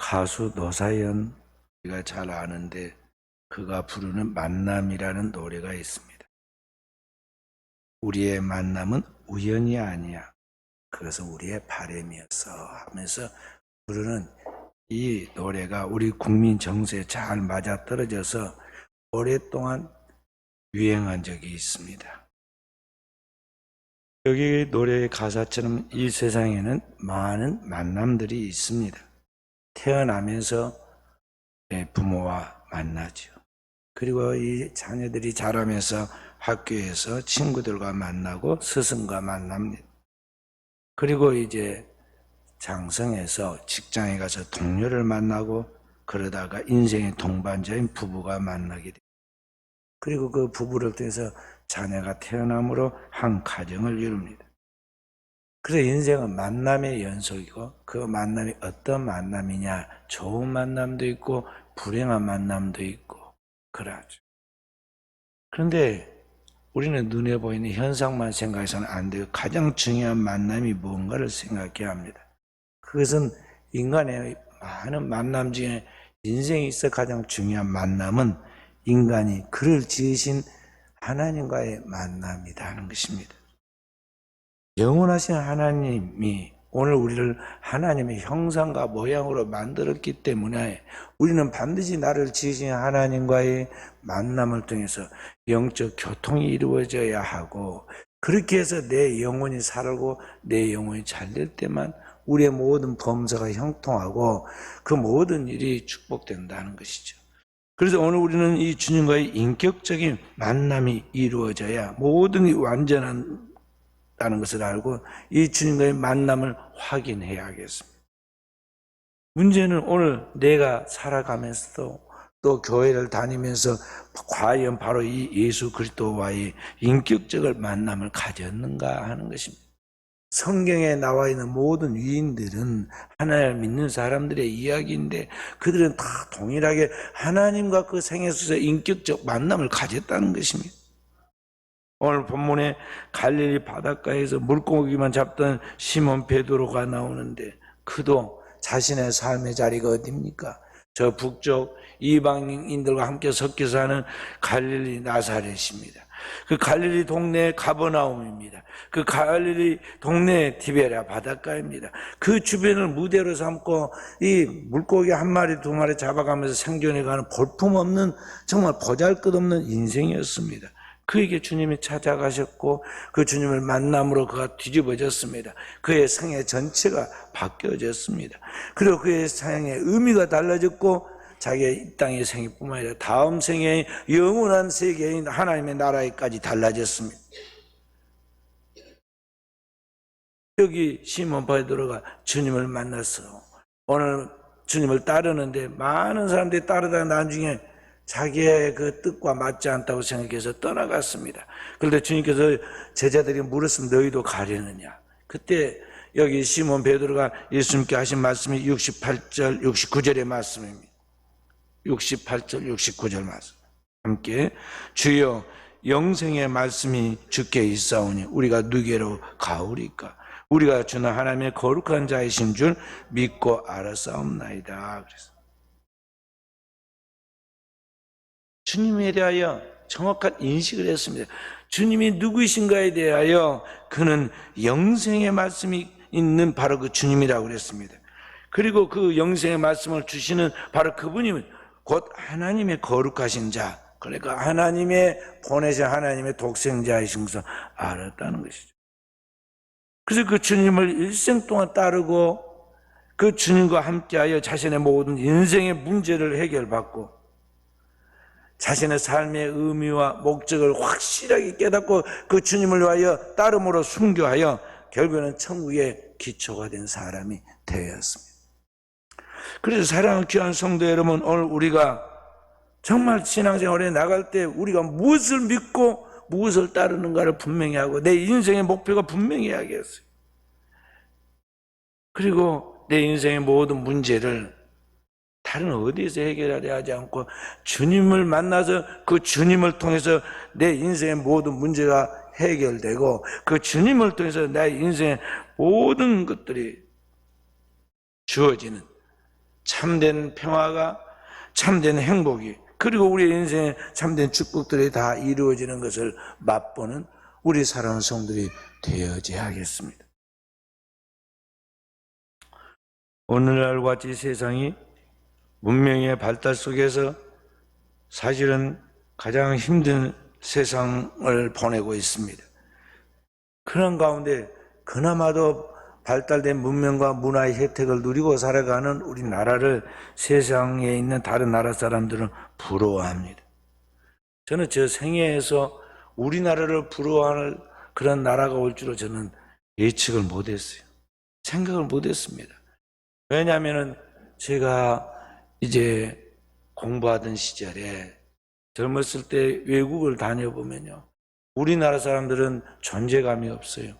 가수 노사연, 우리가 잘 아는데 그가 부르는 만남이라는 노래가 있습니다. 우리의 만남은 우연이 아니야. 그것은 우리의 바람이었어 하면서 부르는 이 노래가 우리 국민 정서에 잘 맞아떨어져서 오랫동안 유행한 적이 있습니다. 여기 노래의 가사처럼 이 세상에는 많은 만남들이 있습니다. 태어나면서 부모와 만나죠. 그리고 이 자녀들이 자라면서 학교에서 친구들과 만나고 스승과 만납니다. 그리고 이제 장성해서 직장에 가서 동료를 만나고 그러다가 인생의 동반자인 부부가 만나게 됩니다. 그리고 그 부부를 통해서 자녀가 태어남으로 한 가정을 이룹니다. 그래서 인생은 만남의 연속이고 그 만남이 어떤 만남이냐, 좋은 만남도 있고 불행한 만남도 있고 그러하죠. 그런데 우리는 눈에 보이는 현상만 생각해서는 안 돼요. 가장 중요한 만남이 무언가를 생각해야 합니다. 그것은 인간의 많은 만남 중에 인생에 있어 가장 중요한 만남은 인간이 그를 지으신 하나님과의 만남이다 하는 것입니다. 영원하신 하나님이 오늘 우리를 하나님의 형상과 모양으로 만들었기 때문에 우리는 반드시 나를 지으신 하나님과의 만남을 통해서 영적 교통이 이루어져야 하고, 그렇게 해서 내 영혼이 살고 내 영혼이 잘 될 때만 우리의 모든 범사가 형통하고 그 모든 일이 축복된다는 것이죠. 그래서 오늘 우리는 이 주님과의 인격적인 만남이 이루어져야 모든 완전하다는 것을 알고 이 주님과의 만남을 확인해야 하겠습니다. 문제는 오늘 내가 살아가면서도 또 교회를 다니면서 과연 바로 이 예수 그리스도와의 인격적인 만남을 가졌는가 하는 것입니다. 성경에 나와 있는 모든 위인들은 하나님을 믿는 사람들의 이야기인데 그들은 다 동일하게 하나님과 그 생애에서 인격적 만남을 가졌다는 것입니다. 오늘 본문에 갈릴리 바닷가에서 물고기만 잡던 시몬 베드로가 나오는데 그도 자신의 삶의 자리가 어디입니까? 저 북쪽 이방인들과 함께 섞여 사는 갈릴리 나사렛입니다. 그 갈릴리 동네 가버나움입니다. 그 갈릴리 동네 디베랴 바닷가입니다. 그 주변을 무대로 삼고 이 물고기 한 마리 두 마리 잡아가면서 생존해가는 볼품없는 정말 보잘것없는 인생이었습니다. 그에게 주님이 찾아가셨고 그 주님을 만남으로 그가 뒤집어졌습니다. 그의 생애 전체가 바뀌어졌습니다. 그리고 그의 생애의 의미가 달라졌고 자기의 이 땅의 생애뿐만 아니라 다음 생애의 영원한 세계인 하나님의 나라에까지 달라졌습니다. 여기 시몬 베드로가 주님을 만났어. 오늘 주님을 따르는데 많은 사람들이 따르다가 나중에 자기의 그 뜻과 맞지 않다고 생각해서 떠나갔습니다. 그런데 주님께서 제자들이 물었으면 너희도 가려느냐? 그때 여기 시몬 베드로가 예수님께 하신 말씀이 68절, 69절의 말씀입니다. 68절, 69절 말씀. 함께 주여 영생의 말씀이 주께 있사오니 우리가 누구로 가오리까? 우리가 주는 하나님의 거룩한 자이신 줄 믿고 알았사옵나이다. 그래서 주님에 대하여 정확한 인식을 했습니다. 주님이 누구이신가에 대하여 그는 영생의 말씀이 있는 바로 그 주님이라고 그랬습니다. 그리고 그 영생의 말씀을 주시는 바로 그분이 곧 하나님의 거룩하신 자, 그러니까 하나님의 보내신 하나님의 독생자이신 것을 알았다는 것이죠. 그래서 그 주님을 일생 동안 따르고 그 주님과 함께하여 자신의 모든 인생의 문제를 해결받고 자신의 삶의 의미와 목적을 확실하게 깨닫고 그 주님을 위하여 따름으로 순교하여 결국에는 천국의 기초가 된 사람이 되었습니다. 그래서 사랑하는 귀한 성도 여러분, 오늘 우리가 정말 신앙생활에 나갈 때 우리가 무엇을 믿고 무엇을 따르는가를 분명히 하고 내 인생의 목표가 분명히 해야겠어요. 그리고 내 인생의 모든 문제를 다른 어디에서 해결하려 하지 않고 주님을 만나서 그 주님을 통해서 내 인생의 모든 문제가 해결되고 그 주님을 통해서 내 인생의 모든 것들이 주어지는 참된 평화가, 참된 행복이, 그리고 우리 인생에 참된 축복들이 다 이루어지는 것을 맛보는 우리 사랑하는 성도들이 되어져야 하겠습니다. 오늘날과 같이 세상이 문명의 발달 속에서 사실은 가장 힘든 세상을 보내고 있습니다. 그런 가운데 그나마도 발달된 문명과 문화의 혜택을 누리고 살아가는 우리나라를 세상에 있는 다른 나라 사람들은 부러워합니다. 저는 저 생애에서 우리나라를 부러워하는 그런 나라가 올 줄을 저는 예측을 못했어요. 생각을 못했습니다. 왜냐하면 제가 이제 공부하던 시절에 젊었을 때 외국을 다녀보면요, 우리나라 사람들은 존재감이 없어요.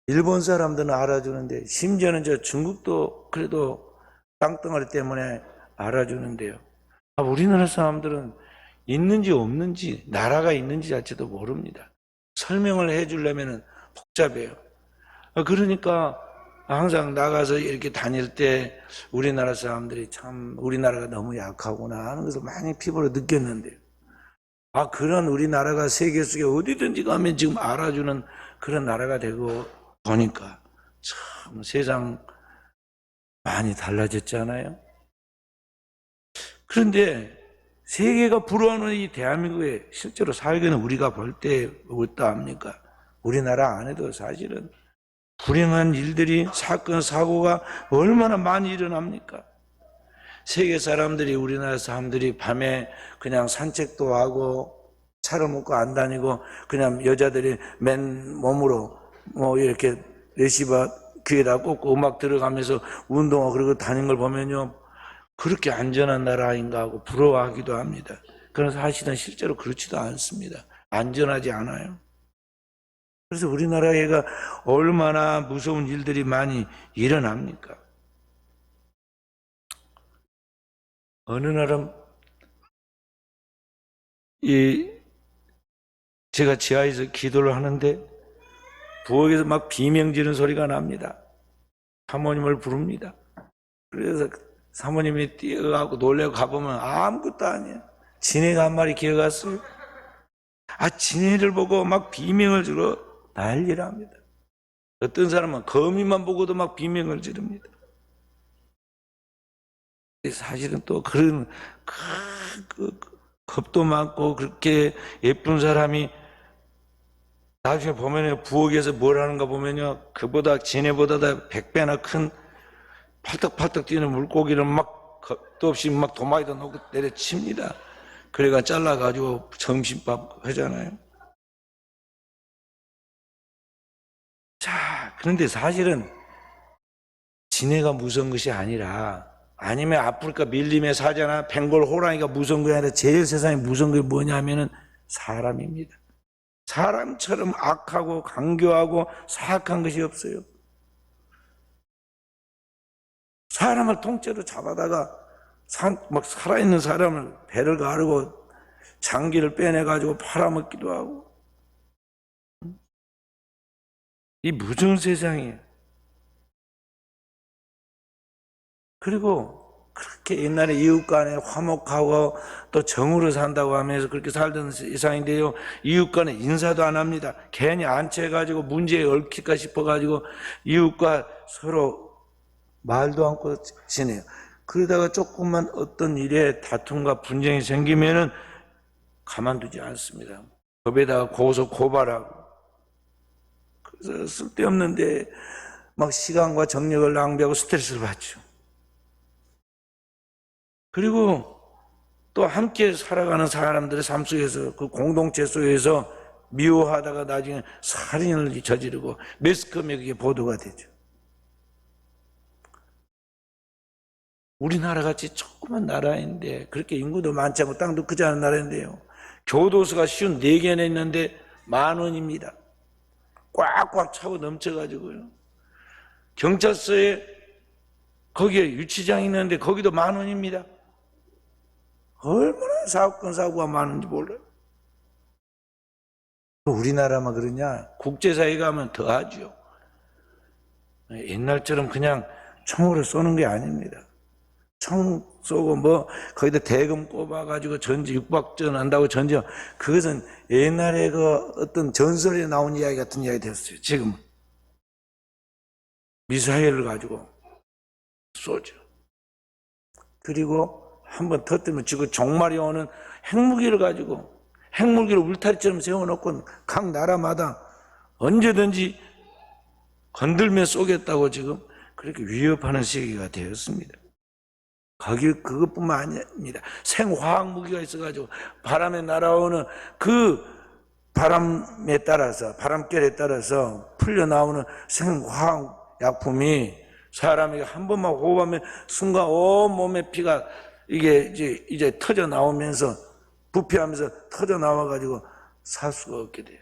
일본 사람들은 알아주는데, 심지어는 저 중국도 그래도 땅덩어리 때문에 알아주는데요, 우리나라 사람들은 있는지 없는지, 나라가 있는지 자체도 모릅니다. 설명을 해주려면 복잡해요. 그러니까 항상 나가서 이렇게 다닐 때 우리나라 사람들이 참 우리나라가 너무 약하구나 하는 것을 많이 피부로 느꼈는데요, 그런 우리나라가 세계 속에 어디든지 가면 지금 알아주는 그런 나라가 되고 보니까 참 세상 많이 달라졌잖아요. 그런데 세계가 부러워하는 이 대한민국에 실제로 살기는 우리가 볼 때 어떠합니까? 우리나라 안에도 사실은 불행한 일들이, 사건, 사고가 얼마나 많이 일어납니까? 세계 사람들이, 우리나라 사람들이 밤에 그냥 산책도 하고 차를 먹고 안 다니고 그냥 여자들이 맨몸으로 이렇게 레시바 귀에다 꽂고 음악 들어가면서 운동하고 그러고 다니는 걸 보면요, 그렇게 안전한 나라인가 하고 부러워하기도 합니다. 그런 사실은 실제로 그렇지도 않습니다. 안전하지 않아요. 그래서 우리나라에가 얼마나 무서운 일들이 많이 일어납니까? 어느 날은 제가 지하에서 기도를 하는데 부엌에서 막 비명 지르는 소리가 납니다. 사모님을 부릅니다. 그래서 사모님이 뛰어가고 놀래고 가보면 아무것도 아니에요. 지네가 한 마리 기어갔어요. 지네를 보고 막 비명을 지르고 난리를 합니다. 어떤 사람은 거미만 보고도 막 비명을 지릅니다. 사실은 또 그런 겁도 많고 그렇게 예쁜 사람이 나중에 보면요, 부엌에서 뭘 하는가 보면요, 그보다 지네보다 100배나 큰 팔떡팔떡 뛰는 물고기를 막 겁도 없이 막 도마에다 놓고 내려칩니다. 그래가 잘라가지고 점심밥 하잖아요. 자, 그런데 사실은 지네가 무서운 것이 아니라, 아니면 아프리카 밀림에 사자나 벵골 호랑이가 무서운 게 아니라 제일 세상에 무서운 게 뭐냐면은 사람입니다. 사람처럼 악하고 강교하고 사악한 것이 없어요. 사람을 통째로 잡아다가 막 살아있는 사람을 배를 가르고 장기를 빼내가지고 팔아먹기도 하고, 이 무서운 세상이에요. 그리고 그렇게 옛날에 이웃 간에 화목하고 또 정으로 산다고 하면서 그렇게 살던 세상인데요, 이웃 간에 인사도 안 합니다. 괜히 안채가지고 문제에 얽힐까 싶어가지고 이웃과 서로 말도 않고 지내요. 그러다가 조금만 어떤 일에 다툼과 분쟁이 생기면은 가만두지 않습니다. 법에다가 고소 고발하고, 그래서 쓸데없는데 막 시간과 정력을 낭비하고 스트레스를 받죠. 그리고 또 함께 살아가는 사람들의 삶 속에서, 그 공동체 속에서 미워하다가 나중에 살인을 저지르고 매스컴에 그게 보도가 되죠. 우리나라 같이 조그만 나라인데, 그렇게 인구도 많지 않고 땅도 크지 않은 나라인데요, 교도소가 쉬운 4개나 있는데 10,000원입니다. 꽉꽉 차고 넘쳐가지고요. 경찰서에 거기에 유치장이 있는데 거기도 10,000원입니다. 얼마나 사건 사고가 많은지 몰라요. 우리나라만 그러냐? 국제사회 가면 더 하죠. 옛날처럼 그냥 총으로 쏘는 게 아닙니다. 총 쏘고 뭐 거기다 대금 꼽아가지고 전지 육박전 한다고 전지, 그것은 옛날에 그 어떤 전설에 나온 이야기 같은 이야기 됐어요. 지금 미사일을 가지고 쏘죠. 그리고 한번 터뜨리면 지금 종말이 오는 핵무기를 가지고, 핵무기를 울타리처럼 세워놓고 각 나라마다 언제든지 건들면 쏘겠다고 지금 그렇게 위협하는 시기가 되었습니다. 그것뿐만 아닙니다. 생화학 무기가 있어가지고 바람에 날아오는 그 바람에 따라서, 바람결에 따라서 풀려 나오는 생화학 약품이 사람에게 한 번만 호흡하면 순간 온 몸의 피가 이게 이제 터져 나오면서 부패하면서 터져 나와가지고 살 수가 없게 돼요.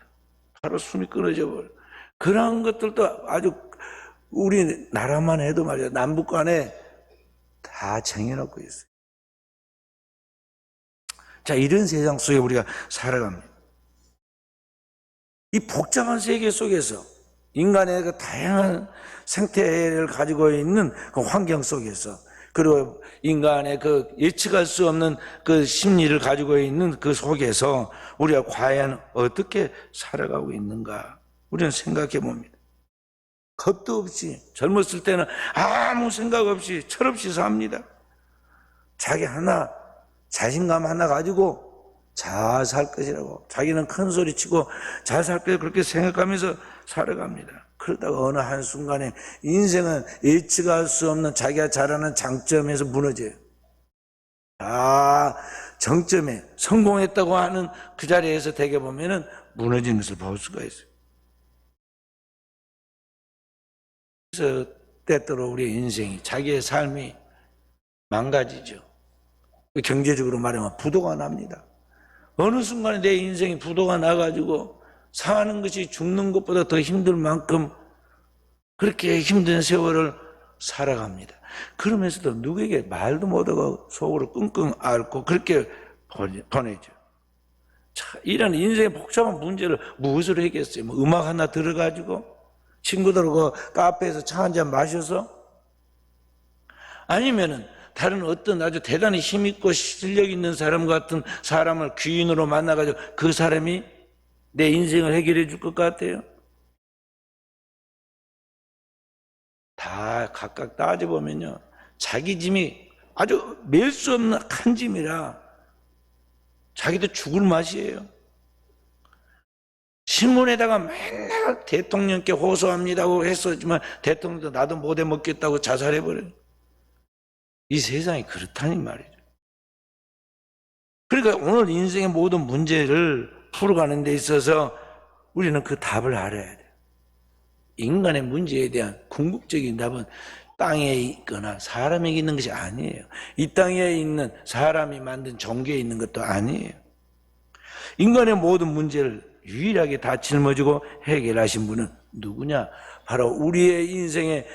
바로 숨이 끊어져 버려. 그런 것들도 아주 우리 나라만 해도 말이야, 남북 간에 다 정해놓고 있어요. 자, 이런 세상 속에 우리가 살아갑니다. 이 복잡한 세계 속에서 인간의 그 다양한 생태를 가지고 있는 그 환경 속에서, 그리고 인간의 그 예측할 수 없는 그 심리를 가지고 있는 그 속에서 우리가 과연 어떻게 살아가고 있는가, 우리는 생각해 봅니다. 겁도 없이, 젊었을 때는 아무 생각 없이 철없이 삽니다. 자기 하나, 자신감 하나 가지고 잘 살 것이라고, 자기는 큰 소리 치고 잘 살 것이라고 그렇게 생각하면서 살아갑니다. 그러다가 어느 한순간에 인생은 예측할 수 없는 자기가 잘하는 장점에서 무너져요. 정점에 성공했다고 하는 그 자리에서 되게 보면은 무너지는 것을 볼 수가 있어요. 그래서 때때로 우리의 인생이, 자기의 삶이 망가지죠. 경제적으로 말하면 부도가 납니다. 어느 순간에 내 인생이 부도가 나가지고 사는 것이 죽는 것보다 더 힘들 만큼 그렇게 힘든 세월을 살아갑니다. 그러면서도 누구에게 말도 못하고 속으로 끙끙 앓고 그렇게 보내죠. 자, 이런 인생의 복잡한 문제를 무엇으로 해결했어요? 뭐 음악 하나 들어가지고, 친구들하고 카페에서 차 한잔 마셔서, 아니면은 다른 어떤 아주 대단히 힘있고 실력 있는 사람 같은 사람을 귀인으로 만나가지고 그 사람이 내 인생을 해결해 줄 것 같아요? 다 각각 따져보면요, 자기 짐이 아주 맬 수 없는 큰 짐이라 자기도 죽을 맛이에요. 신문에다가 맨날 대통령께 호소합니다고 했었지만 대통령도 나도 못해 먹겠다고 자살해버려요. 이 세상이 그렇다니 말이죠. 그러니까 오늘 인생의 모든 문제를 풀어가는 데 있어서 우리는 그 답을 알아야 돼요. 인간의 문제에 대한 궁극적인 답은 땅에 있거나 사람에게 있는 것이 아니에요. 이 땅에 있는 사람이 만든 종교에 있는 것도 아니에요. 인간의 모든 문제를 유일하게 다 짊어지고 해결하신 분은 누구냐? 바로 우리의 인생의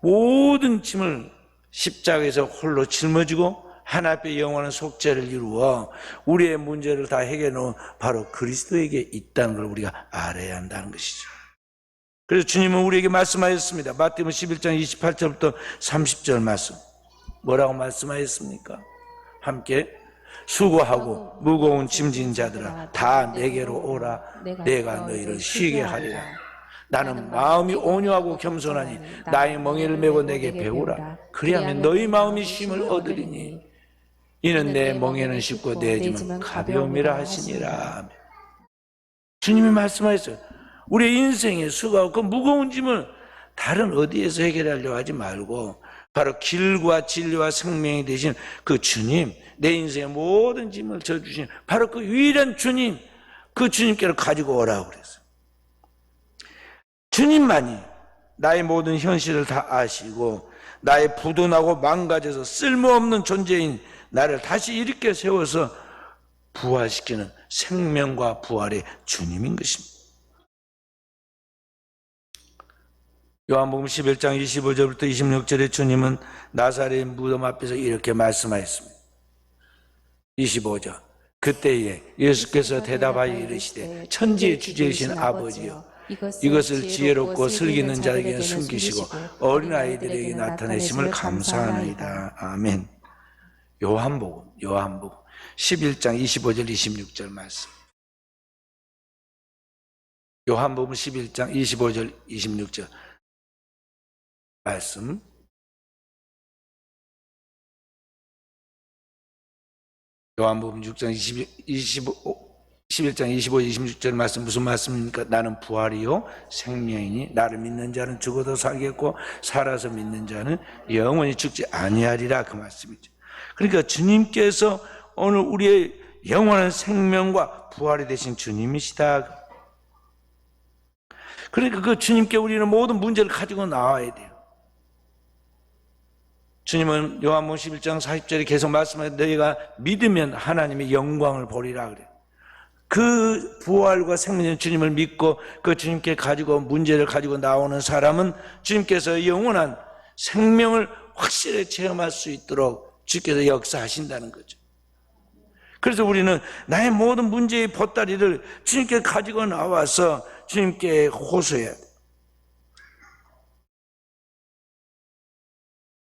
모든 짐을 십자가에서 홀로 짊어지고 하나님의 영원한 속죄를 이루어 우리의 문제를 다 해결해 놓은 바로 그리스도에게 있다는 걸 우리가 알아야 한다는 것이죠. 그래서 주님은 우리에게 말씀하셨습니다. 마태복음 11장 28절부터 30절 말씀. 뭐라고 말씀하셨습니까? 함께 수고하고 무거운 짐진 자들아 다 내게로 오라. 내가 너희를 쉬게 하리라. 나는 마음이 온유하고 겸손하니 나의 멍에를 메고 내게 배우라. 그리하면 너희 마음이 쉼을 얻으리니 이는 내 멍에는 쉽고 내 짐은 가벼움이라 하시니라. 주님이 말씀하셨어요. 우리의 인생의 수고하고 그 무거운 짐을 다른 어디에서 해결하려고 하지 말고 바로 길과 진리와 생명이 되신 그 주님, 내 인생의 모든 짐을 져주신 바로 그 유일한 주님, 그 주님께로 가지고 오라고 그랬어요. 주님만이 나의 모든 현실을 다 아시고 나의 부도나고 망가져서 쓸모없는 존재인 나를 다시 일으켜 세워서 부활시키는 생명과 부활의 주님인 것입니다. 요한복음 11장 25절부터 26절에 주님은 나사렛 무덤 앞에서 이렇게 말씀하였습니다. 25절. 그때에 예수께서 대답하여 이르시되 천지의 주제이신 아버지여 이것을 지혜롭고 슬기는 자에게 숨기시고 어린아이들에게 나타내심을 감사하나이다. 아멘. 요한복음 11장 25절 26절 말씀. 요한복음 11장 25절 26절 말씀. 요한복음 11장 25, 26절 말씀 무슨 말씀입니까? 나는 부활이요 생명이니 나를 믿는 자는 죽어도 살겠고 살아서 믿는 자는 영원히 죽지 아니하리라, 그 말씀이죠. 그러니까 주님께서 오늘 우리의 영원한 생명과 부활이 되신 주님이시다. 그러니까 그 주님께 우리는 모든 문제를 가지고 나와야 돼요. 주님은 요한복음 11장 40절에 계속 말씀하시는, 너희가 믿으면 하나님의 영광을 보리라 그래요. 그 부활과 생명의 주님을 믿고 그 주님께 가지고 문제를 가지고 나오는 사람은 주님께서 영원한 생명을 확실히 체험할 수 있도록 주께서 역사하신다는 거죠. 그래서 우리는 나의 모든 문제의 보따리를 주님께 가지고 나와서 주님께 호소해야 돼요.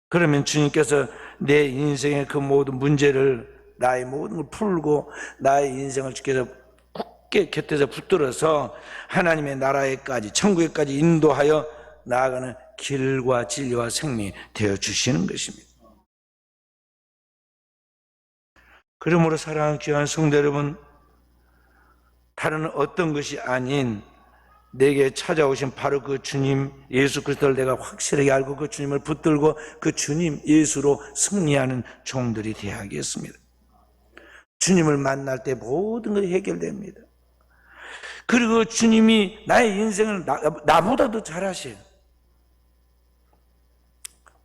그러면 주님께서 내 인생의 그 모든 문제를, 나의 모든 걸 풀고 나의 인생을 주께서 굳게 곁에서 붙들어서 하나님의 나라에까지, 천국에까지 인도하여 나아가는 길과 진리와 생명이 되어주시는 것입니다. 그러므로 사랑하는 귀한 성도 여러분, 다른 어떤 것이 아닌 내게 찾아오신 바로 그 주님 예수 그리스도를 내가 확실하게 알고 그 주님을 붙들고 그 주님 예수로 승리하는 종들이 되어야겠습니다. 주님을 만날 때 모든 것이 해결됩니다. 그리고 주님이 나의 인생을 나보다 더 잘하셔요.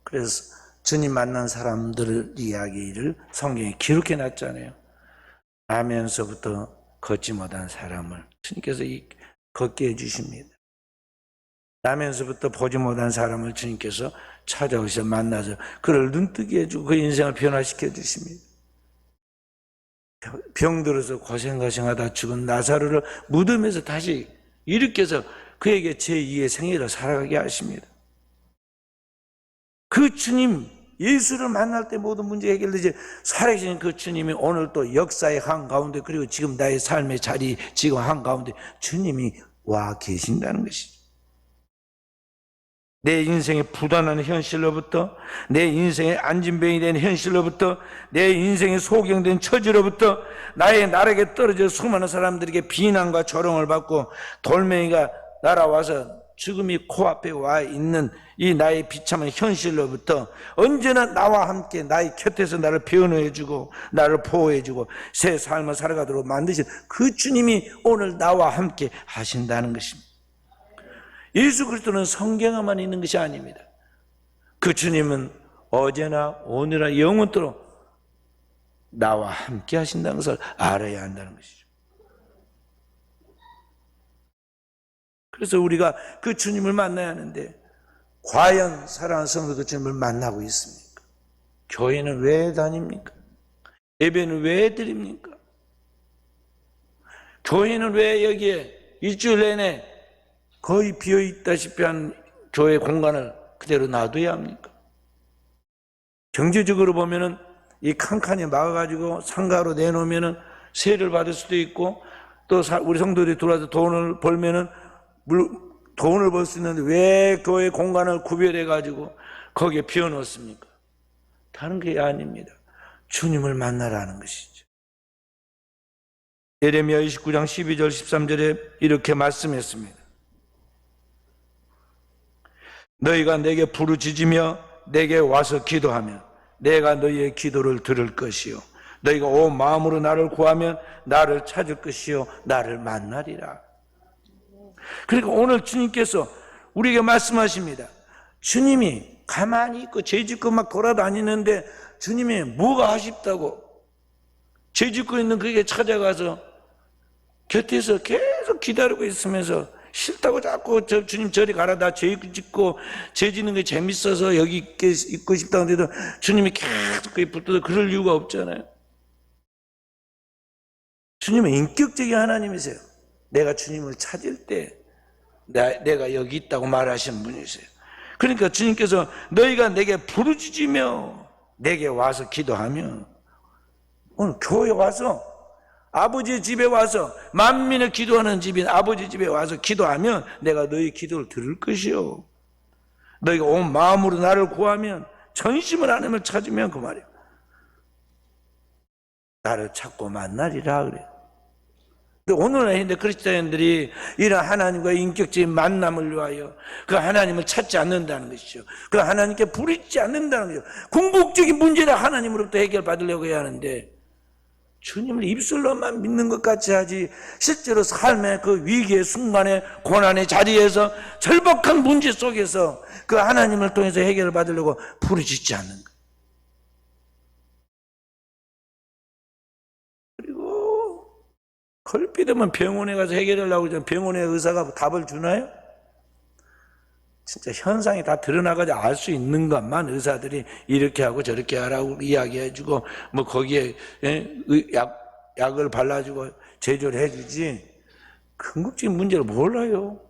그래서 주님 만난 사람들의 이야기를 성경에 기록해 놨잖아요. 나면서부터 걷지 못한 사람을 주님께서 걷게 해주십니다. 나면서부터 보지 못한 사람을 주님께서 찾아오셔서 만나서 그를 눈뜨게 해주고 그 인생을 변화시켜 주십니다. 병들어서 고생하다 죽은 나사로를 무덤에서 다시 일으켜서 그에게 제2의 생애를 살아가게 하십니다. 그 주님 예수를 만날 때 모든 문제 해결되지, 살아계신 그 주님이 오늘 또 역사의 한가운데, 그리고 지금 나의 삶의 자리 지금 한가운데 주님이 와 계신다는 것이죠. 내 인생의 부단한 현실로부터, 내 인생의 안진병이 된 현실로부터, 내 인생의 소경된 처지로부터, 나의 나락에 떨어져 수많은 사람들에게 비난과 조롱을 받고 돌멩이가 날아와서 죽음이 코앞에 와 있는 이 나의 비참한 현실로부터 언제나 나와 함께 나의 곁에서 나를 변호해주고 나를 보호해주고 새 삶을 살아가도록 만드신 그 주님이 오늘 나와 함께 하신다는 것입니다. 예수 그리스도는 성경에만 있는 것이 아닙니다. 그 주님은 어제나 오늘나 영원토록 나와 함께 하신다는 것을 알아야 한다는 것이죠. 그래서 우리가 그 주님을 만나야 하는데, 과연 사랑하는 성도 그 주님을 만나고 있습니까? 교회는 왜 다닙니까? 예배는 왜 드립니까? 교회는 왜 여기에 일주일 내내 거의 비어있다시피 한 교회 공간을 그대로 놔둬야 합니까? 경제적으로 보면은 이 칸칸이 막아가지고 상가로 내놓으면은 세를 받을 수도 있고, 또 우리 성도들이 들어와서 돈을 벌면은 돈을 벌 수 있는데 왜 교회 공간을 구별해가지고 거기에 비워놓습니까? 다른 게 아닙니다. 주님을 만나라는 것이죠. 예레미야 29장 12절 13절에 이렇게 말씀했습니다. 너희가 내게 부르짖으며 내게 와서 기도하면 내가 너희의 기도를 들을 것이요 너희가 온 마음으로 나를 구하면 나를 찾을 것이요 나를 만나리라. 그러니까 오늘 주님께서 우리에게 말씀하십니다. 주님이 가만히 있고 죄짓고 막 돌아다니는데 주님이 뭐가 아쉽다고 죄짓고 있는 그에게 찾아가서 곁에서 계속 기다리고 있으면서 싫다고 자꾸 주님 저리 가라, 나 죄짓고 죄짓는 게 재밌어서 여기 있고 싶다고 해도 주님이 계속 그에 붙어서 그럴 이유가 없잖아요. 주님은 인격적인 하나님이세요. 내가 주님을 찾을 때 내가 여기 있다고 말하시는 분이세요. 그러니까 주님께서 너희가 내게 부르짖으며 내게 와서 기도하면 오늘 교회 와서 아버지 집에 와서 만민의 기도하는 집인 아버지 집에 와서 기도하면 내가 너희 기도를 들을 것이요. 너희가 온 마음으로 나를 구하면 전심을 하나님을 찾으면 그 말이에요. 나를 찾고 만나리라 그래요. 근데 오늘날 그리스도인들이 이런 하나님과의 인격적인 만남을 위하여 그 하나님을 찾지 않는다는 것이죠. 그 하나님께 부르지 않는다는 것이죠. 궁극적인 문제는 하나님으로부터 해결받으려고 해야 하는데 주님을 입술로만 믿는 것 같이 하지 실제로 삶의 그 위기의 순간에 고난의 자리에서 절박한 문제 속에서 그 하나님을 통해서 해결을 받으려고 부르짖지 않는 것. 걸핏하면 병원에 가서 해결하려고 그러면 병원의 의사가 답을 주나요? 진짜 현상이 다 드러나가지고 알 수 있는 것만 의사들이 이렇게 하고 저렇게 하라고 이야기해주고 뭐 거기에 약을 발라주고 제조를 해주지 궁극적인 문제를 몰라요.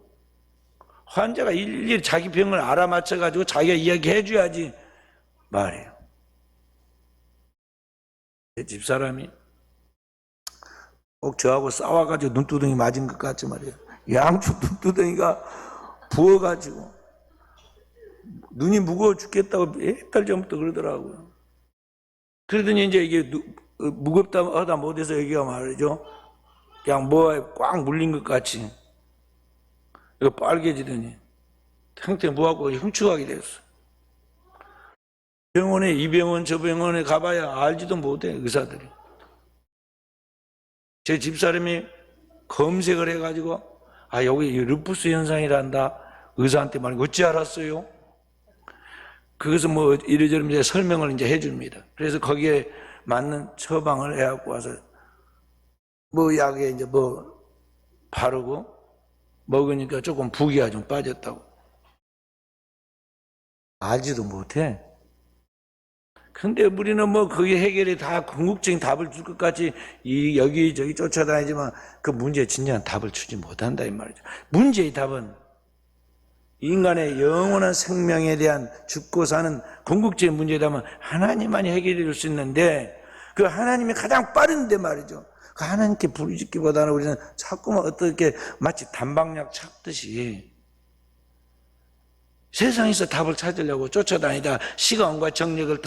환자가 일일이 자기 병을 알아맞혀가지고 자기가 이야기해줘야지 말이에요. 제 집사람이 꼭 저하고 싸워가지고 눈두덩이 맞은 것 같지 말이에요. 양쪽 눈두덩이가 부어가지고 눈이 무거워 죽겠다고 몇 달 전부터 그러더라고요. 그러더니 이제 이게 무겁다 하다 못해서 여기가 말이죠. 그냥 뭐에 꽉 물린 것 같이 이거 빨개지더니 상태 뭐하고 흉측하게 됐어. 병원에 이 병원 저 병원에 가봐야 알지도 못해 의사들이. 제 집사람이 검색을 해가지고 여기 루푸스 현상이란다. 의사한테 말하고 어찌 알았어요? 그것은 뭐 이래저래 이제 설명을 이제 해줍니다. 그래서 거기에 맞는 처방을 해갖고 와서 뭐 약에 이제 뭐 바르고 먹으니까 조금 부기가 좀 빠졌다고. 알지도 못해. 근데 우리는 뭐 그게 해결이 다 궁극적인 답을 줄 것 같이 여기저기 쫓아다니지만 그 문제에 진정한 답을 주지 못한다 이 말이죠. 문제의 답은 인간의 영원한 생명에 대한 죽고 사는 궁극적인 문제에 답은 하나님만이 해결해 줄 수 있는데 그 하나님이 가장 빠른데 말이죠. 그 하나님께 부르짖기보다는 우리는 자꾸만 어떻게 마치 단방약 찾듯이 세상에서 답을 찾으려고 쫓아다니다 시간과 정력을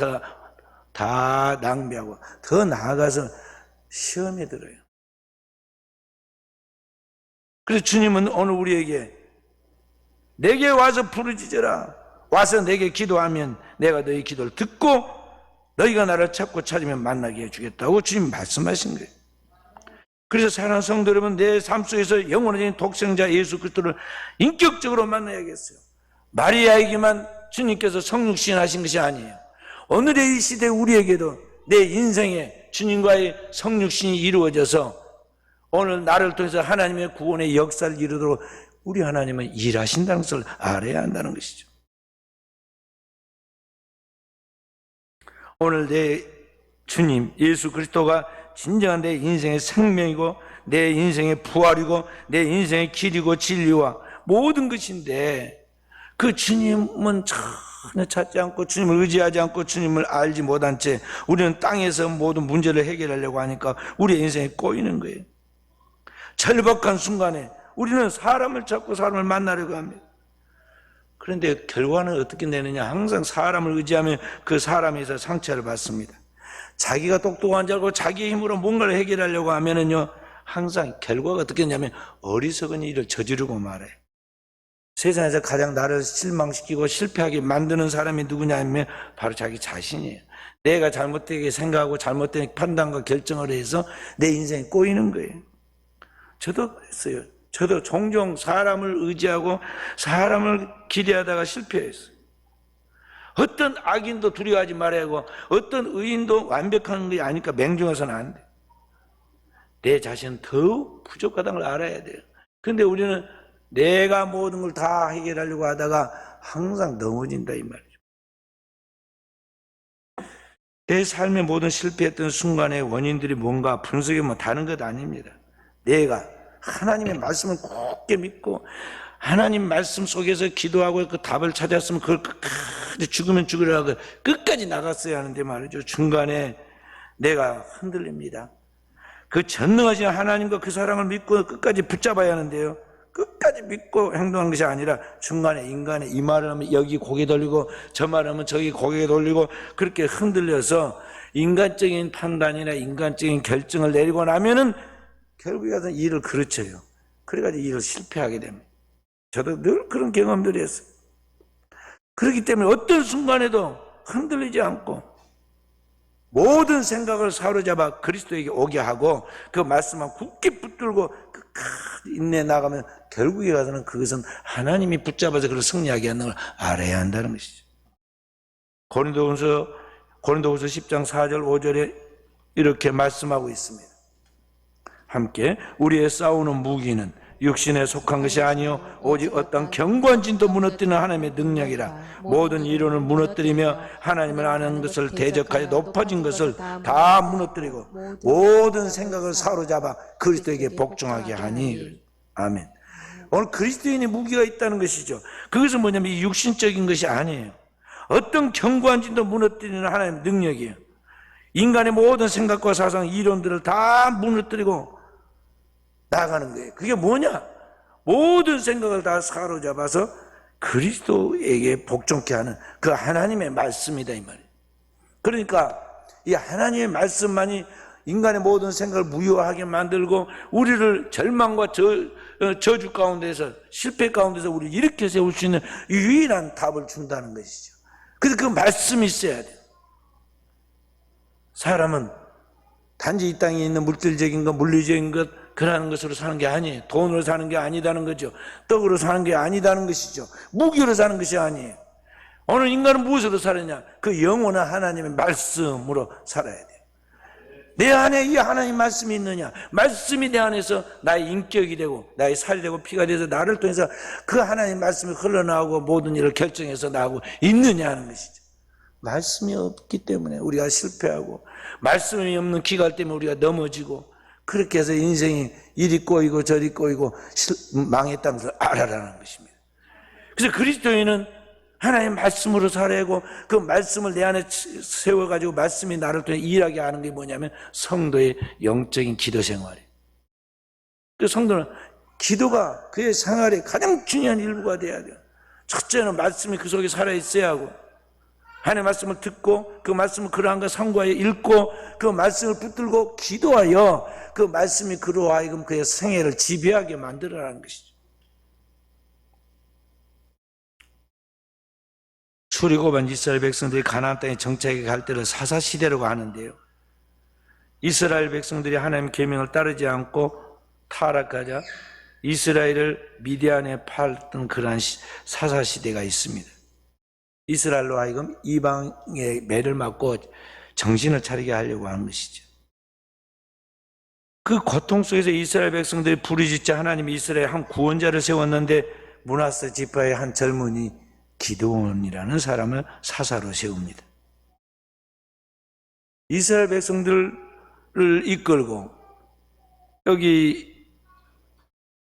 다 낭비하고 더 나아가서 시험에 들어요. 그래서 주님은 오늘 우리에게 내게 와서 부르짖어라. 와서 내게 기도하면 내가 너희 기도를 듣고 너희가 나를 찾고 찾으면 만나게 해주겠다고 주님 말씀하신 거예요. 그래서 사랑하는 성도 여러분, 내 삶 속에서 영원한 독생자 예수 그리스도를 인격적으로 만나야겠어요. 마리아에게만 주님께서 성육신 하신 것이 아니에요. 오늘의 이 시대 우리에게도 내 인생에 주님과의 성육신이 이루어져서 오늘 나를 통해서 하나님의 구원의 역사를 이루도록 우리 하나님은 일하신다는 것을 알아야 한다는 것이죠. 오늘 내 주님 예수 그리스도가 진정한 내 인생의 생명이고 내 인생의 부활이고 내 인생의 길이고 진리와 모든 것인데 그 주님은 전혀 찾지 않고 주님을 의지하지 않고 주님을 알지 못한 채 우리는 땅에서 모든 문제를 해결하려고 하니까 우리의 인생이 꼬이는 거예요. 절박한 순간에 우리는 사람을 찾고 사람을 만나려고 합니다. 그런데 결과는 어떻게 되느냐? 항상 사람을 의지하면 그 사람에서 상처를 받습니다. 자기가 똑똑한 줄 알고 자기의 힘으로 뭔가를 해결하려고 하면은요, 항상 결과가 어떻게 되냐면 어리석은 일을 저지르고 말아요. 세상에서 가장 나를 실망시키고 실패하게 만드는 사람이 누구냐 하면 바로 자기 자신이에요. 내가 잘못되게 생각하고 잘못된 판단과 결정을 해서 내 인생이 꼬이는 거예요. 저도 그랬어요. 저도 종종 사람을 의지하고 사람을 기대하다가 실패했어요. 어떤 악인도 두려워하지 말아야 하고 어떤 의인도 완벽한 게 아니까 맹종해서는 안 돼. 내 자신은 더욱 부족하다는 걸 알아야 돼요. 그런데 우리는 내가 모든 걸 다 해결하려고 하다가 항상 넘어진다 이 말이죠. 내 삶의 모든 실패했던 순간의 원인들이 뭔가 분석해보면 다른 것 아닙니다. 내가 하나님의 말씀을 굳게 믿고 하나님 말씀 속에서 기도하고 그 답을 찾았으면 그걸 끝까지 죽으면 죽으려고 끝까지 나갔어야 하는데 말이죠. 중간에 내가 흔들립니다. 그 전능하신 하나님과 그 사랑을 믿고 끝까지 붙잡아야 하는데요, 끝까지 믿고 행동하는 것이 아니라 중간에 인간의 이 말을 하면 여기 고개 돌리고 저 말을 하면 저기 고개 돌리고 그렇게 흔들려서 인간적인 판단이나 인간적인 결정을 내리고 나면은 결국에 가서 일을 그르쳐요. 그래가지고 일을 실패하게 됩니다. 저도 늘 그런 경험들이 했어요. 그렇기 때문에 어떤 순간에도 흔들리지 않고 모든 생각을 사로잡아 그리스도에게 오게 하고 그 말씀만 굳게 붙들고 끝까지 인내해 나가면 결국에 가서는 그것은 하나님이 붙잡아서 그걸 승리하게 하는 걸 알아야 한다는 것이죠. 고린도후서 10장 4절 5절에 이렇게 말씀하고 있습니다. 함께 우리의 싸우는 무기는 육신에 속한 것이 아니요 오직 어떤 견고한 진도 무너뜨리는 하나님의 능력이라. 모든 이론을 무너뜨리며 하나님을 아는 것을 대적하여 높아진 것을 다 무너뜨리고 모든 생각을 사로잡아 그리스도에게 복종하게 하니. 아멘. 오늘 그리스도인의 무기가 있다는 것이죠. 그것은 뭐냐면 이 육신적인 것이 아니에요. 어떤 견고한 진도 무너뜨리는 하나님의 능력이에요. 인간의 모든 생각과 사상, 이론들을 다 무너뜨리고 나가는 거예요. 그게 뭐냐? 모든 생각을 다 사로잡아서 그리스도에게 복종케 하는 그 하나님의 말씀이다 이 말이에요. 그러니까 이 하나님의 말씀만이 인간의 모든 생각을 무효하게 만들고 우리를 절망과 저주 가운데서 실패 가운데서 우리를 일으켜 세울 수 있는 유일한 답을 준다는 것이죠. 그래서 그 말씀이 있어야 돼요. 사람은 단지 이 땅에 있는 물질적인 것, 물리적인 것, 그러는 것으로 사는 게 아니에요. 돈으로 사는 게 아니다는 거죠. 떡으로 사는 게 아니다는 것이죠. 무기로 사는 것이 아니에요. 오늘 인간은 무엇으로 살았냐? 그 영원한 하나님의 말씀으로 살아야 돼요. 내 안에 이 하나님 말씀이 있느냐? 말씀이 내 안에서 나의 인격이 되고 나의 살이 되고 피가 돼서 나를 통해서 그 하나님 말씀이 흘러나오고 모든 일을 결정해서 나오고 있느냐 하는 것이죠. 말씀이 없기 때문에 우리가 실패하고 말씀이 없는 기갈 때문에 우리가 넘어지고 그렇게 해서 인생이 이리 꼬이고 저리 꼬이고 망했다는 것을 알아라는 것입니다. 그래서 그리스도인은 하나님의 말씀으로 살아야 하고 그 말씀을 내 안에 세워가지고 말씀이 나를 통해 일하게 하는 게 뭐냐면 성도의 영적인 기도 생활이에요. 그 성도는 기도가 그의 생활의 가장 중요한 일부가 돼야 돼요. 첫째는 말씀이 그 속에 살아있어야 하고 하나님의 말씀을 듣고 그 말씀을 그러한과 상고하여 읽고 그 말씀을 붙들고 기도하여 그 말씀이 그로 하여금 그의 생애를 지배하게 만들어라는 것이죠. 출애굽한 이스라엘 백성들이 가나안 땅에 정착해 갈 때를 사사시대라고 하는데요, 이스라엘 백성들이 하나님의 계명을 따르지 않고 타락하자 이스라엘을 미디안에 팔던 그러한 사사시대가 있습니다. 이스라엘로 하여금 이방의 매를 맞고 정신을 차리게 하려고 하는 것이죠. 그 고통 속에서 이스라엘 백성들이 부르짖자 하나님이 이스라엘 한 구원자를 세웠는데 므낫세 지파의 한 젊은이 기드온이라는 사람을 사사로 세웁니다. 이스라엘 백성들을 이끌고 여기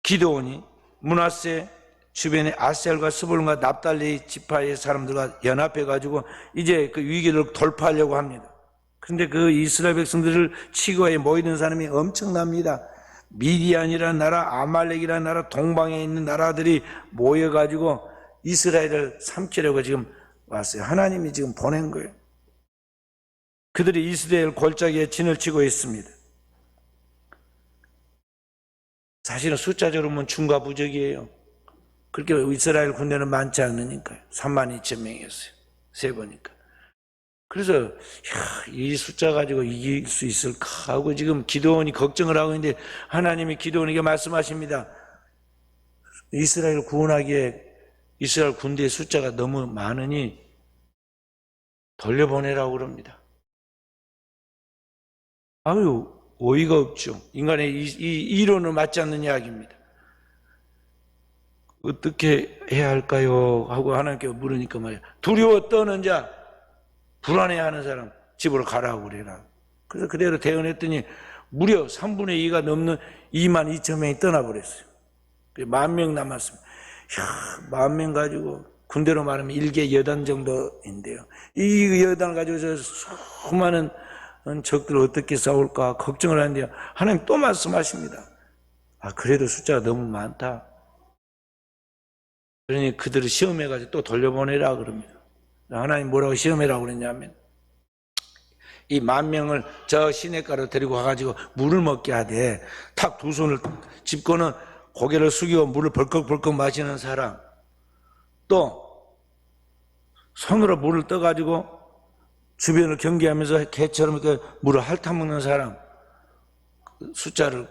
기드온이 므낫세 주변에 아셀과 스불론과 납달리 지파의 사람들과 연합해가지고 이제 그 위기를 돌파하려고 합니다. 그런데 그 이스라엘 백성들을 치고에 모이는 사람이 엄청납니다. 미디안이라는 나라, 아말렉이라는 나라, 동방에 있는 나라들이 모여가지고 이스라엘을 삼키려고 지금 왔어요. 하나님이 지금 보낸 거예요. 그들이 이스라엘 골짜기에 진을 치고 있습니다. 사실은 숫자적으로 보면 중과부적이에요. 그렇게 이스라엘 군대는 많지 않으니까요. 32,000명이었어요. 세 보니까. 그래서 이 숫자 가지고 이길 수 있을까 하고 지금 기드온이 걱정을 하고 있는데 하나님이 기드온에게 말씀하십니다. 이스라엘 구원하기에 이스라엘 군대의 숫자가 너무 많으니 돌려보내라고 그럽니다. 아유, 어이가 없죠. 인간의 이 이론은 맞지 않는 이야기입니다. 어떻게 해야 할까요? 하고 하나님께 물으니까 말이야. 두려워 떠는 자, 불안해하는 사람 집으로 가라고 그래라. 그래서 그대로 대응했더니 무려 3분의 2가 넘는 22,000명이 떠나버렸어요. 10,000명 남았습니다. 10,000명 가지고 군대로 말하면 1개 여단 정도인데요. 이 여단을 가지고 수많은 적들 어떻게 싸울까 걱정을 하는데요. 하나님 또 말씀하십니다. 그래도 숫자가 너무 많다. 그러니 그들을 시험해가지고 또 돌려보내라 그럽니다. 하나님 뭐라고 시험해라고 그랬냐면 이 10,000명을 저 시냇가로 데리고 가가지고 물을 먹게 하되 탁 두 손을 짚고는 고개를 숙이고 물을 벌컥벌컥 마시는 사람, 또 손으로 물을 떠가지고 주변을 경계하면서 개처럼 물을 핥아먹는 사람 숫자를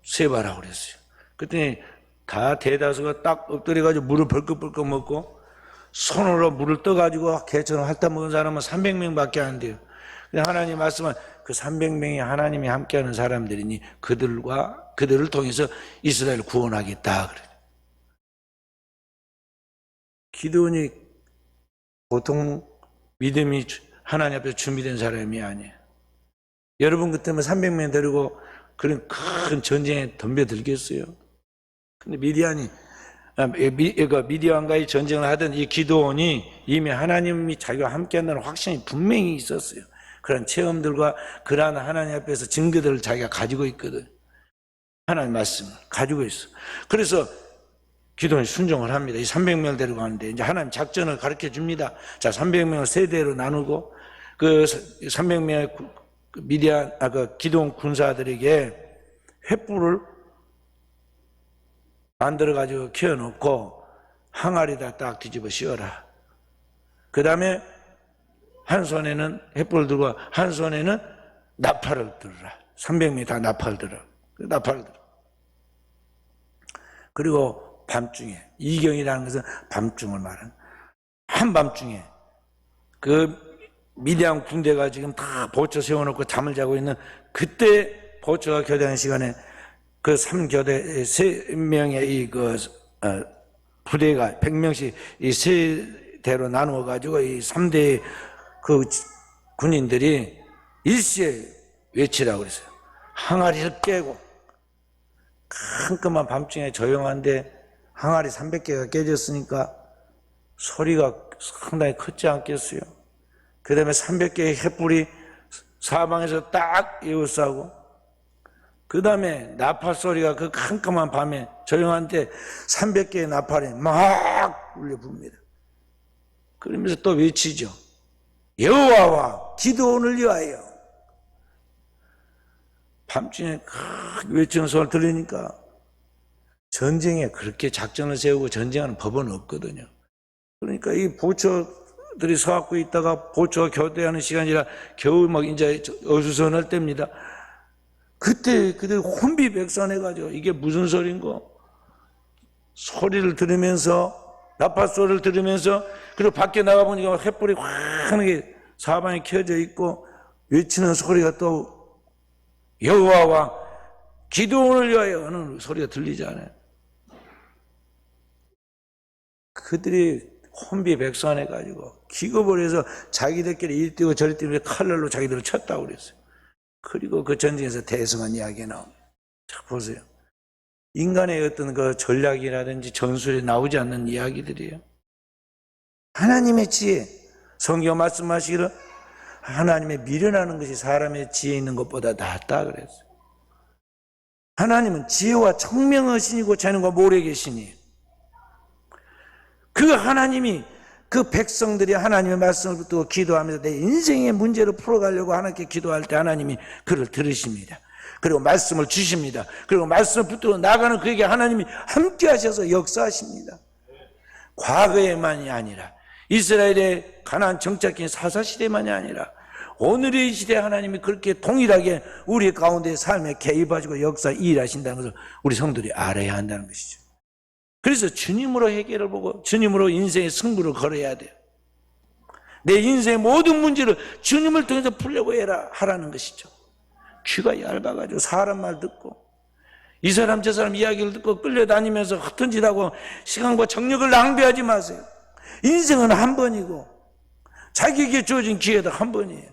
세봐라 그랬어요. 그랬더니 다 대다수가 딱 엎드려가지고 물을 벌컥벌컥 먹고 손으로 물을 떠가지고 개처럼 핥아먹은 사람은 300명밖에 안 돼요. 하나님 말씀은 그 300명이 하나님이 함께하는 사람들이니 그들을 통해서 이스라엘을 구원하겠다 그래요. 기도원이 보통 믿음이 하나님 앞에서 준비된 사람이 아니에요. 여러분 같으면 300명 데리고 그런 큰 전쟁에 덤벼들겠어요. 근데 미디안과의 전쟁을 하던 이 기도원이 이미 하나님이 자기와 함께한다는 확신이 분명히 있었어요. 그런 체험들과 그러한 하나님 앞에서 증거들을 자기가 가지고 있거든. 하나님 말씀을 가지고 있어. 그래서 기도원이 순종을 합니다. 이 300명을 데리고 가는데 이제 하나님 작전을 가르쳐 줍니다. 자, 300명을 세 대로 나누고 그 300명의 기도원 군사들에게 횃불을 만들어가지고 키워놓고 항아리에다 딱 뒤집어 씌워라. 그 다음에 한 손에는 횃불을 들고 한 손에는 나팔을 들어라. 300명이 다 나팔을 들어. 나팔을 들어. 그리고 밤중에, 이경이라는 것은 밤중을 말하는, 한밤중에 그 미디안 군대가 지금 다 보초 세워놓고 잠을 자고 있는 그때 보초가 교대하는 시간에 그 3교대 3명의 부대가 100명씩 이 3대로 나누어가지고 이 3대의 그 군인들이 일시에 외치라고 그랬어요. 항아리를 깨고 깜깜한 밤중에 조용한데 항아리 300개가 깨졌으니까 소리가 상당히 컸지 않겠어요. 그 다음에 300개의 횃불이 사방에서 딱 에워싸고 그 다음에 나팔 소리가 그 깜깜한 밤에 조용한데 300개의 나팔이 막 울려 붑니다. 그러면서 또 외치죠. 여호와와 기도원을 위하여. 밤중에 외치는 소리를 들으니까 전쟁에 그렇게 작전을 세우고 전쟁하는 법은 없거든요. 그러니까 이 보초들이 서갖고 있다가 보초가 교대하는 시간이라 겨우 막 이제 어수선할 때입니다. 그때 그들 혼비백산해가지고 이게 무슨 소린고 소리를 들으면서 나팔 소리를 들으면서 그리고 밖에 나가보니까 횃불이 환하게 사방에 켜져 있고 외치는 소리가 또 여호와와 기도원을 위하여 하는 소리가 들리지 않아요. 그들이 혼비백산해가지고 기겁을 해서 자기들끼리 이리 뛰고 저리 뛰고 칼날로 자기들을 쳤다고 그랬어요. 그리고 그 전쟁에서 대성한 이야기가 나옵니다. 자, 보세요. 인간의 어떤 그 전략이라든지 전술에 나오지 않는 이야기들이에요. 하나님의 지혜, 성경 말씀하시기를 하나님의 미련하는 것이 사람의 지혜에 있는 것보다 낫다 그랬어요. 하나님은 지혜와 청명의 신이고 재능과 모략의 신이에요. 그 하나님이 그 백성들이 하나님의 말씀을 붙들고 기도하면서 내 인생의 문제를 풀어가려고 하나님께 기도할 때 하나님이 그를 들으십니다. 그리고 말씀을 주십니다. 그리고 말씀을 붙들고 나가는 그에게 하나님이 함께 하셔서 역사하십니다. 과거에만이 아니라 이스라엘의 가나안 정착기인 사사시대만이 아니라 오늘의 시대에 하나님이 그렇게 동일하게 우리 가운데 삶에 개입하시고 역사 일하신다는 것을 우리 성도들이 알아야 한다는 것이죠. 그래서 주님으로 해결을 보고 주님으로 인생의 승부를 걸어야 돼요. 내 인생의 모든 문제를 주님을 통해서 풀려고 하라는 것이죠. 귀가 얇아가지고 사람 말 듣고 이 사람 저 사람 이야기를 듣고 끌려다니면서 흩어지다고 시간과 정력을 낭비하지 마세요. 인생은 한 번이고 자기에게 주어진 기회도 한 번이에요.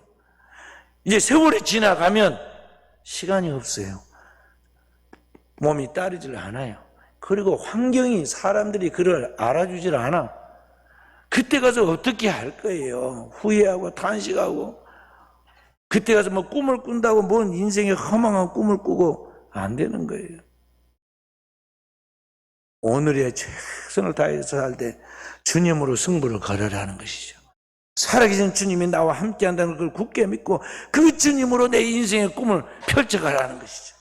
이제 세월이 지나가면 시간이 없어요. 몸이 따르질 않아요. 그리고 환경이 사람들이 그를 알아주질 않아. 그때 가서 어떻게 할 거예요? 후회하고 탄식하고 그때 가서 뭐 꿈을 꾼다고 뭔 인생의 허망한 꿈을 꾸고 안 되는 거예요. 오늘의 최선을 다해서 살 때 주님으로 승부를 걸으라는 것이죠. 살아계신 주님이 나와 함께 한다는 걸 굳게 믿고 그 주님으로 내 인생의 꿈을 펼쳐가라는 것이죠.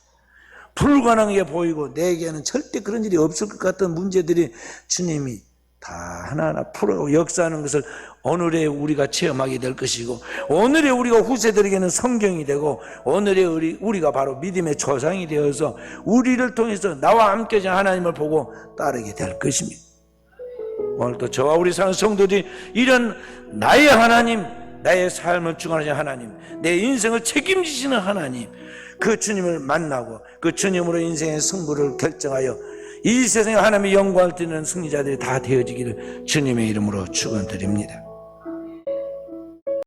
불가능해 보이고 내게는 절대 그런 일이 없을 것 같은 문제들이 주님이 다 하나하나 풀어 역사하는 것을 오늘의 우리가 체험하게 될 것이고, 오늘의 우리가 후세들에게는 성경이 되고, 오늘의 우리가 바로 믿음의 조상이 되어서 우리를 통해서 나와 함께 하신 하나님을 보고 따르게 될 것입니다. 오늘도 저와 우리 사는 성도들이 이런 나의 하나님, 나의 삶을 주관하시는 하나님, 내 인생을 책임지시는 하나님, 그 주님을 만나고 그 주님으로 인생의 승부를 결정하여 이 세상에 하나님의 영광을 드리는 승리자들이 다 되어지기를 주님의 이름으로 축원드립니다.